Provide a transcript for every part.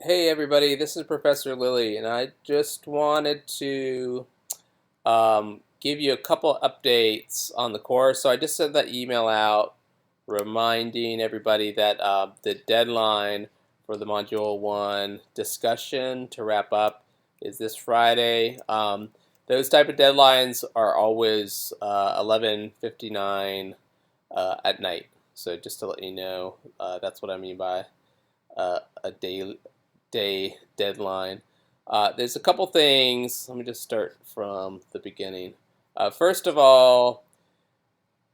Hey everybody, this is Professor Lilly, and I just wanted to give you a couple updates on the course. So I just sent that email out reminding everybody that the deadline for the Module 1 discussion to wrap up is this Friday. Those type of deadlines are always 11:59 at night. So just to let you know, that's what I mean by a day deadline. There's a couple things. Let me just start from the beginning. First of all,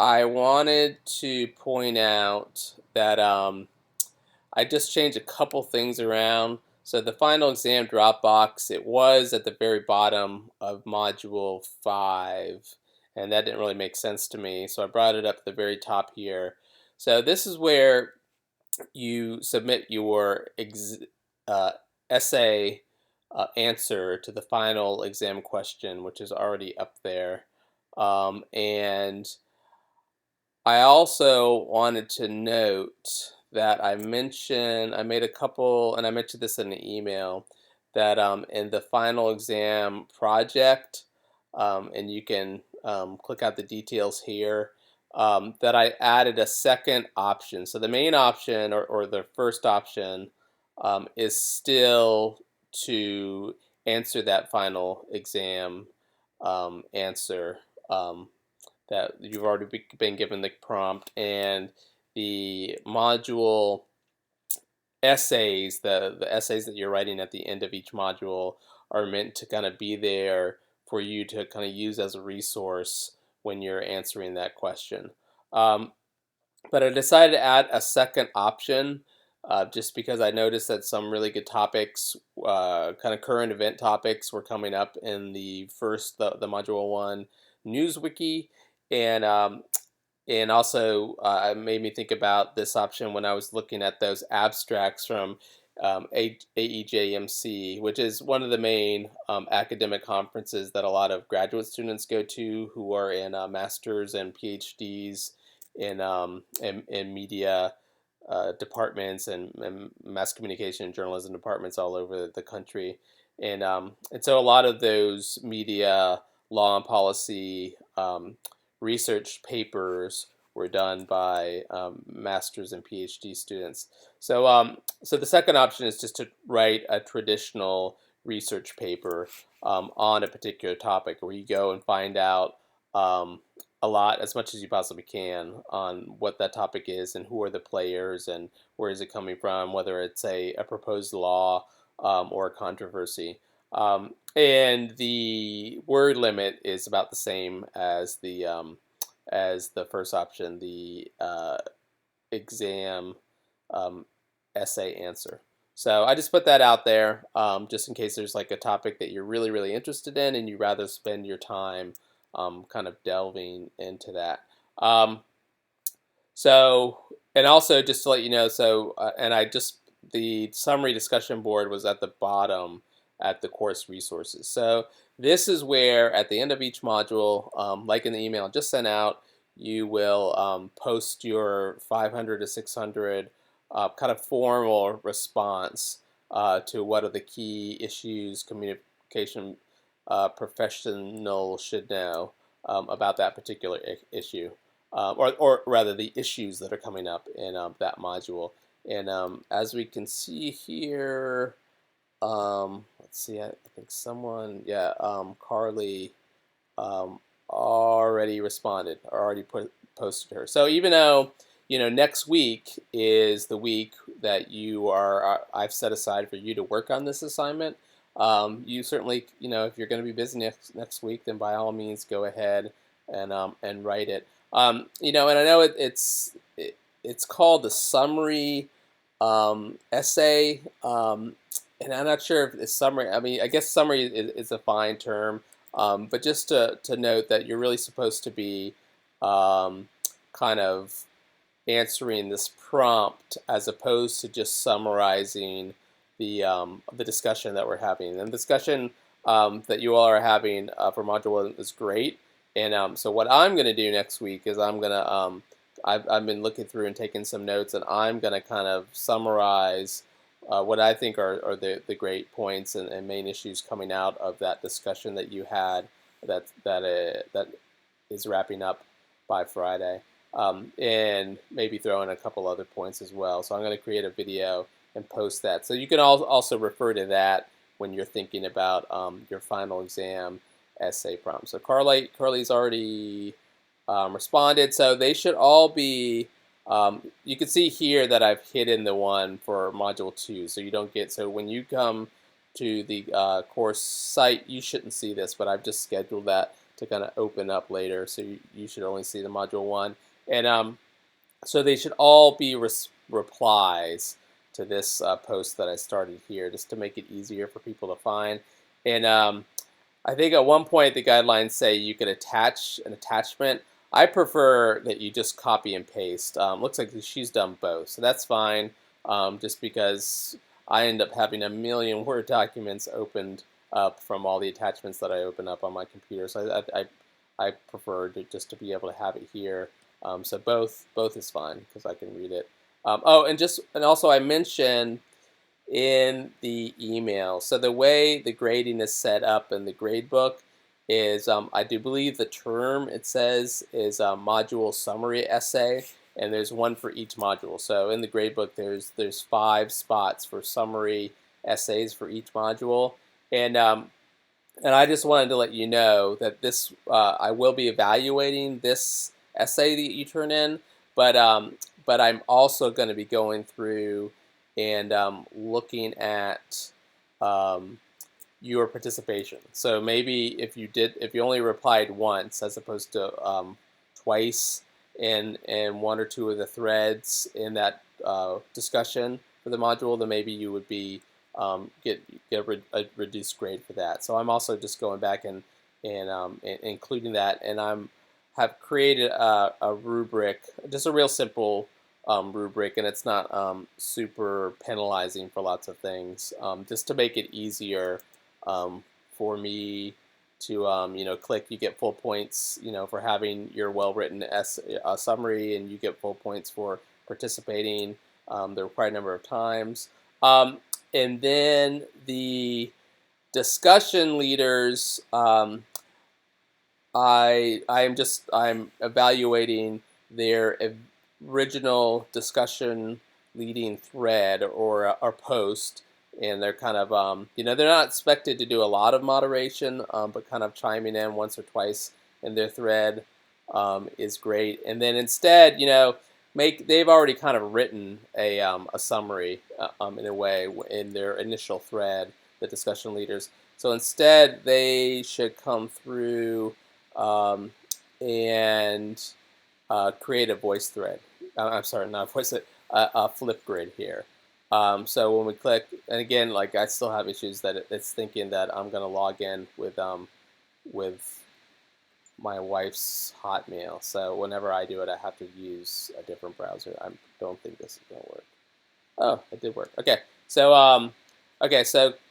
I wanted to point out that I just changed a couple things around. So the final exam Dropbox, it was at the very bottom of Module 5, and that didn't really make sense to me. So I brought it up at the very top here. So this is where you submit your essay answer to the final exam question, which is already up there. And I also wanted to note that I made a couple, and I mentioned this in the email, that in the final exam project, and you can click out the details here, that I added a second option. So the main option, or the first option, is still to answer that final exam answer that you've already been given the prompt, and the module essays, the essays that you're writing at the end of each module are meant to kind of be there for you to kind of use as a resource when you're answering that question. But I decided to add a second option just because I noticed that some really good topics, kind of current event topics, were coming up in the Module 1 News Wiki. And also it made me think about this option when I was looking at those abstracts from AEJMC, which is one of the main academic conferences that a lot of graduate students go to who are in masters and PhDs in media departments and mass communication and journalism departments all over the country. And so a lot of those media, law and policy research papers were done by master's and PhD students. So the second option is just to write a traditional research paper on a particular topic, where you go and find out a lot, as much as you possibly can, on what that topic is and who are the players and where is it coming from, whether it's a proposed law or a controversy. And the word limit is about the same as the first option, the exam essay answer. So I just put that out there just in case there's like a topic that you're really, really interested in and you'd rather spend your time kind of delving into that. And also just to let you know, the summary discussion board was at the bottom at the course resources. So this is where at the end of each module, like in the email I just sent out, you will post your 500 to 600 kind of formal response to what are the key issues communication professionals should know about that particular issue, or rather the issues that are coming up in that module. And as we can see here, let's see, I think someone, yeah, Carly already responded, or already posted her. So even though, next week is the week that I've set aside for you to work on this assignment, you certainly, if you're going to be busy next week, then by all means go ahead and write it. And I know it's called the summary essay, and I'm not sure if it's summary. I mean, I guess summary is a fine term, but just to note that you're really supposed to be kind of answering this prompt as opposed to just summarizing the discussion that we're having. And the discussion that you all are having for Module 1 is great. And so what I'm going to do next week is I'm going to I've been looking through and taking some notes, and I'm going to kind of summarize what I think are the great points and main issues coming out of that discussion that you had that is wrapping up by Friday, and maybe throw in a couple other points as well. So I'm going to create a video and post that. So you can also refer to that when you're thinking about your final exam essay prompt. So Carly's already responded. So they should all be, you can see here that I've hidden the one for Module 2. So you don't get, so when you come to the course site, you shouldn't see this, but I've just scheduled that to kind of open up later. So you should only see the Module 1. And so they should all be replies to this post that I started here, just to make it easier for people to find. And I think at one point the guidelines say you could attach an attachment. I prefer that you just copy and paste. Looks like she's done both, so that's fine. Just because I end up having a million Word documents opened up from all the attachments that I open up on my computer. So I prefer just to be able to have it here. So both is fine because I can read it. Oh, and also I mentioned in the email. So the way the grading is set up in the gradebook is, I do believe the term it says is module summary essay, and there's one for each module. So in the gradebook, there's 5 spots for summary essays for each module, and I just wanted to let you know that this I will be evaluating this essay that you turn in, but I'm also going to be going through and looking at your participation. So maybe if you only replied once as opposed to twice in 1 or 2 of the threads in that discussion for the module, then maybe you would be get a reduced grade for that. So I'm also just going back and including that, and have created a rubric, just a real simple rubric, and it's not super penalizing for lots of things, just to make it easier for me to click. You get full points for having your well-written summary, and you get full points for participating the required number of times. And then the discussion leaders, I'm evaluating their original discussion leading thread or post, and they're kind of they're not expected to do a lot of moderation, but kind of chiming in once or twice in their thread is great. And then instead, they've already kind of written a summary in a way in their initial thread, the discussion leaders. So instead, they should come through and create a voice thread. I'm sorry, not a voice thread, a flip grid here. So when we click, and again, like I still have issues that it's thinking that I'm going to log in with my wife's Hotmail. So whenever I do it, I have to use a different browser. I don't think this is going to work. Oh, it did work. Okay, so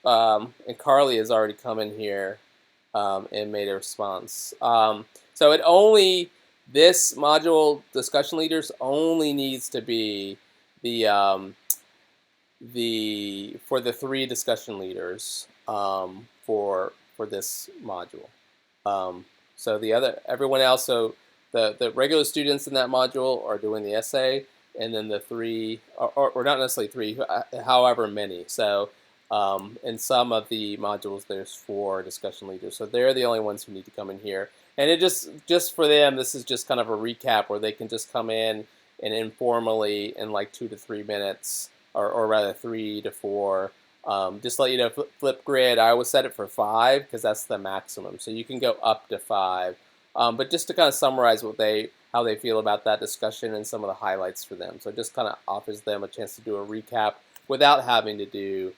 and Carly has already come in here and made a response. So this module discussion leaders only needs to be for the 3 discussion leaders for this module. So everyone else, so the regular students in that module are doing the essay, and then the 3, or not necessarily 3, however many. So in some of the modules, there's 4 discussion leaders. So they're the only ones who need to come in here. And it just for them, this is just kind of a recap where they can just come in and informally in like 2 to 3 minutes, or rather 3 to 4, just let you know, flip grid, I always set it for 5 because that's the maximum. So you can go up to 5. But just to kind of summarize how they feel about that discussion and some of the highlights for them. So it just kind of offers them a chance to do a recap without having to do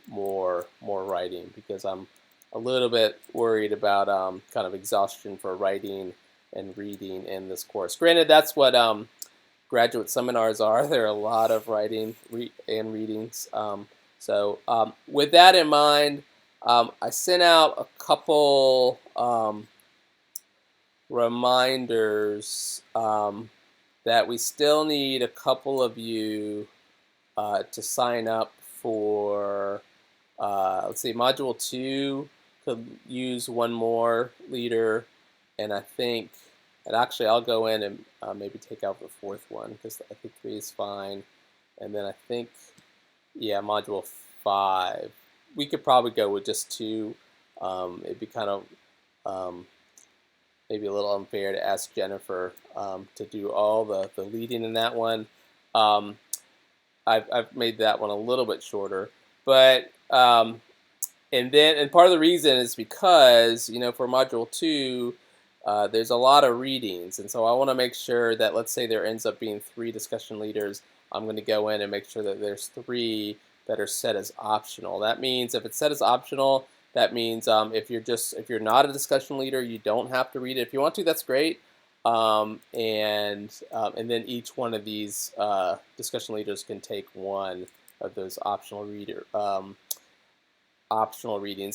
more writing, because I'm a little bit worried about kind of exhaustion for writing and reading in this course. Granted, that's what graduate seminars are. There are a lot of writing and readings. So with that in mind, I sent out a couple reminders that we still need a couple of you to sign up for, let's see, Module 2 could use one more leader, and I think, and actually I'll go in and maybe take out the fourth one because I think 3 is fine. And then I think, yeah, Module 5, we could probably go with just 2. It'd be kind of maybe a little unfair to ask Jennifer to do all the leading in that one. I've made that one a little bit shorter, but and part of the reason is because, you know, for Module 2, there's a lot of readings, and so I want to make sure that, let's say there ends up being 3 discussion leaders, I'm going to go in and make sure that there's 3 that are set as optional. That means if it's set as optional, that means if you're not a discussion leader, you don't have to read it. If you want to, that's great. And then each one of these discussion leaders can take one of those optional readings.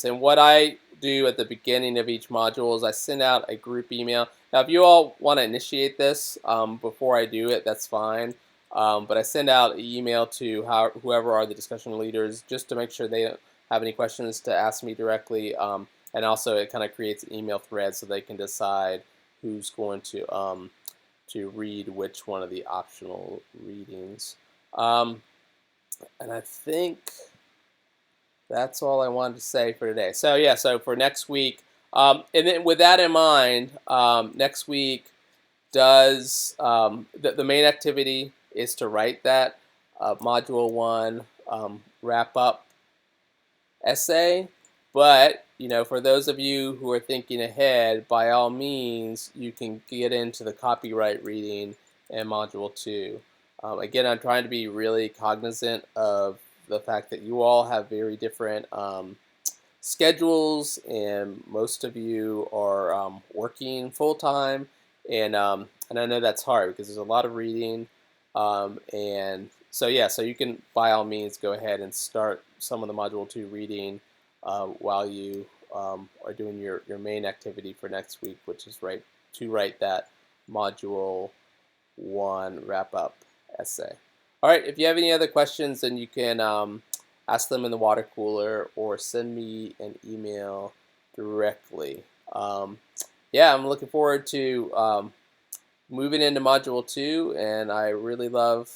And what I do at the beginning of each module is I send out a group email. Now, if you all want to initiate this before I do it, that's fine. But I send out an email to whoever are the discussion leaders just to make sure they don't have any questions to ask me directly. And also, it kind of creates an email thread so they can decide who's going to read which one of the optional readings. And I think that's all I wanted to say for today. So yeah, so for next week, and then with that in mind, next week does the main activity is to write that Module 1 wrap-up essay. But, you know, for those of you who are thinking ahead, by all means, you can get into the copyright reading in Module 2. Again, I'm trying to be really cognizant of the fact that you all have very different schedules, and most of you are working full-time, and I know that's hard because there's a lot of reading, and so yeah, so you can by all means go ahead and start some of the Module 2 reading while you are doing your main activity for next week, which is to write that Module 1 wrap-up essay. All right, if you have any other questions, then you can ask them in the water cooler or send me an email directly. Yeah, I'm looking forward to moving into Module 2, and I really love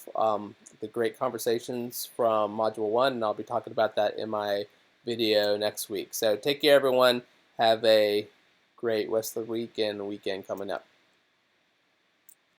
the great conversations from Module 1, and I'll be talking about that in my video next week. So take care, everyone. Have a great rest of the week and weekend coming up.